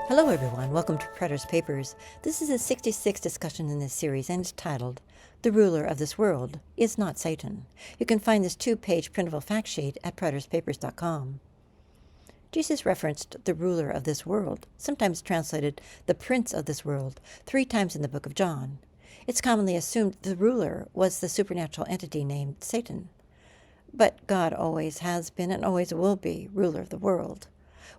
Hello everyone, welcome to Preter's Papers. This is the 66th discussion in this series and it's titled, The Ruler of This World is Not Satan. You can find this 2-page printable fact sheet at preterspapers.com. Jesus referenced the ruler of this world, sometimes translated the prince of this world, 3 times in the book of John. It's commonly assumed the ruler was the supernatural entity named Satan. But God always has been and always will be ruler of the world.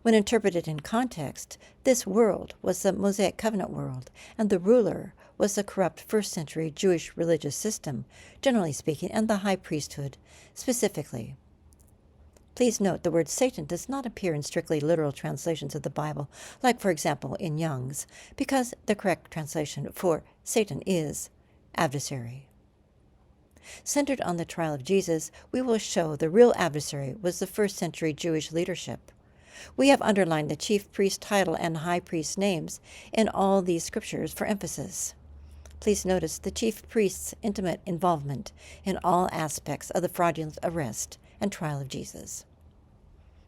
When interpreted in context, this world was the Mosaic covenant world, and the ruler was the corrupt first-century Jewish religious system, generally speaking, and the high priesthood, specifically. Please note the word Satan does not appear in strictly literal translations of the Bible, like, for example, in Young's, because the correct translation for Satan is adversary. Centered on the trial of Jesus, we will show the real adversary was the first-century Jewish leadership. We have underlined the chief priest title and high priest names in all these scriptures for emphasis. Please notice the chief priest's intimate involvement in all aspects of the fraudulent arrest and trial of Jesus.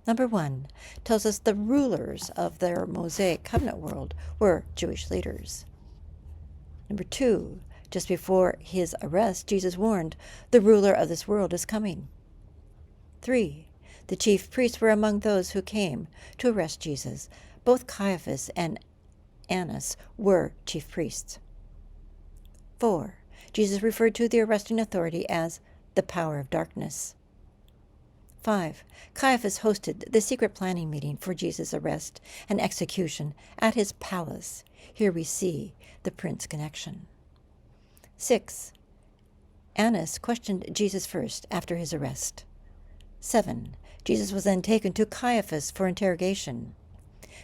Number 1 tells us the rulers of their Mosaic covenant world were Jewish leaders. Number 2, just before his arrest, Jesus warned, the ruler of this world is coming. 3, the chief priests were among those who came to arrest Jesus. Both Caiaphas and Annas were chief priests. 4, Jesus referred to the arresting authority as the power of darkness. 5, Caiaphas hosted the secret planning meeting for Jesus' arrest and execution at his palace. Here we see the prince connection. 6, Annas questioned Jesus first after his arrest. 7, Jesus was then taken to Caiaphas for interrogation.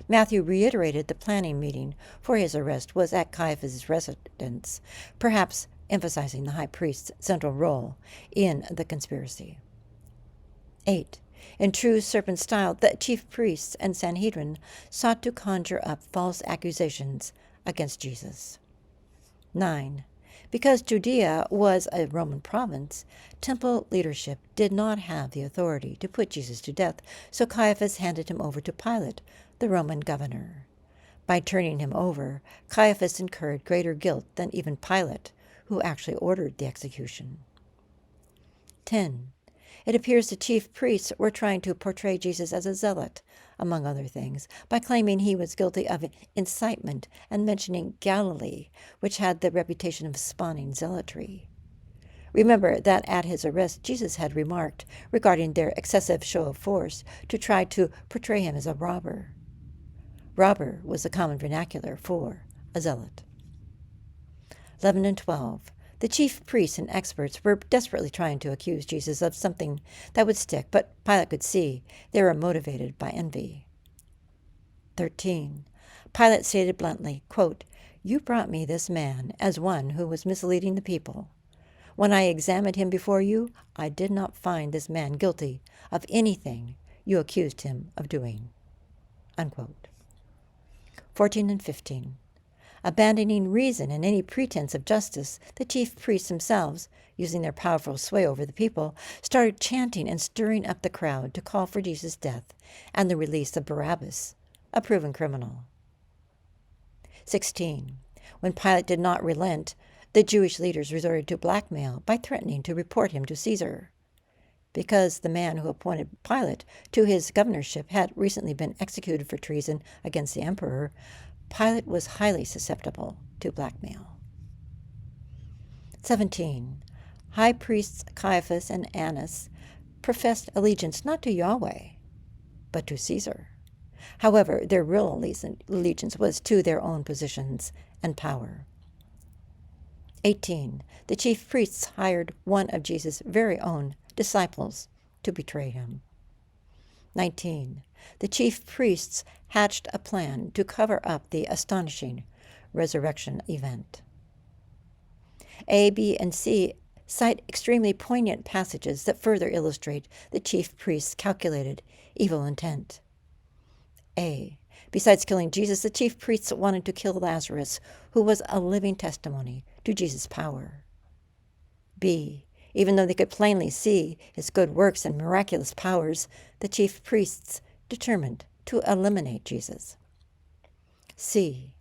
Matthew reiterated the planning meeting for his arrest was at Caiaphas' residence, perhaps emphasizing the high priest's central role in the conspiracy. 8, in true serpent style, the chief priests and Sanhedrin sought to conjure up false accusations against Jesus. 9, because Judea was a Roman province, temple leadership did not have the authority to put Jesus to death, so Caiaphas handed him over to Pilate, the Roman governor. By turning him over, Caiaphas incurred greater guilt than even Pilate, who actually ordered the execution. 10, it appears the chief priests were trying to portray Jesus as a zealot, among other things, by claiming he was guilty of incitement and mentioning Galilee, which had the reputation of spawning zealotry. Remember that at his arrest, Jesus had remarked regarding their excessive show of force to try to portray him as a robber. Robber was the common vernacular for a zealot. 11 and 12. The chief priests and experts were desperately trying to accuse Jesus of something that would stick, but Pilate could see they were motivated by envy. 13. Pilate stated bluntly, quote, "You brought me this man as one who was misleading the people. When I examined him before you, I did not find this man guilty of anything you accused him of doing." Unquote. 14 and 15. Abandoning reason and any pretense of justice, the chief priests themselves, using their powerful sway over the people, started chanting and stirring up the crowd to call for Jesus' death and the release of Barabbas, a proven criminal. 16. When Pilate did not relent, the Jewish leaders resorted to blackmail by threatening to report him to Caesar. Because the man who appointed Pilate to his governorship had recently been executed for treason against the emperor, Pilate was highly susceptible to blackmail. 17. High priests Caiaphas and Annas professed allegiance not to Yahweh, but to Caesar. However, their real allegiance was to their own positions and power. 18. The chief priests hired one of Jesus' very own disciples to betray him. 19. The chief priests hatched a plan to cover up the astonishing resurrection event. A, B, and C cite extremely poignant passages that further illustrate the chief priest's calculated evil intent. A. Besides killing Jesus, the chief priests wanted to kill Lazarus, who was a living testimony to Jesus' power. B. Even though they could plainly see his good works and miraculous powers, the chief priests determined to eliminate Jesus. C.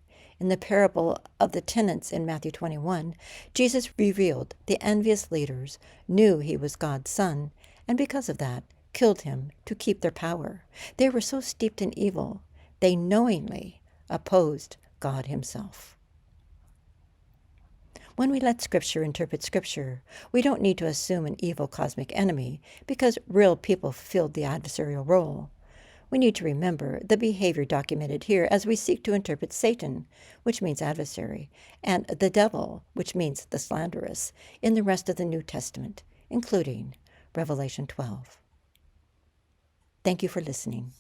In the parable of the tenants in Matthew 21, Jesus revealed the envious leaders knew he was God's son, and because of that, killed him to keep their power. They were so steeped in evil, they knowingly opposed God himself. When we let Scripture interpret Scripture, we don't need to assume an evil cosmic enemy because real people fulfilled the adversarial role. We need to remember the behavior documented here as we seek to interpret Satan, which means adversary, and the devil, which means the slanderous, in the rest of the New Testament, including Revelation 12. Thank you for listening.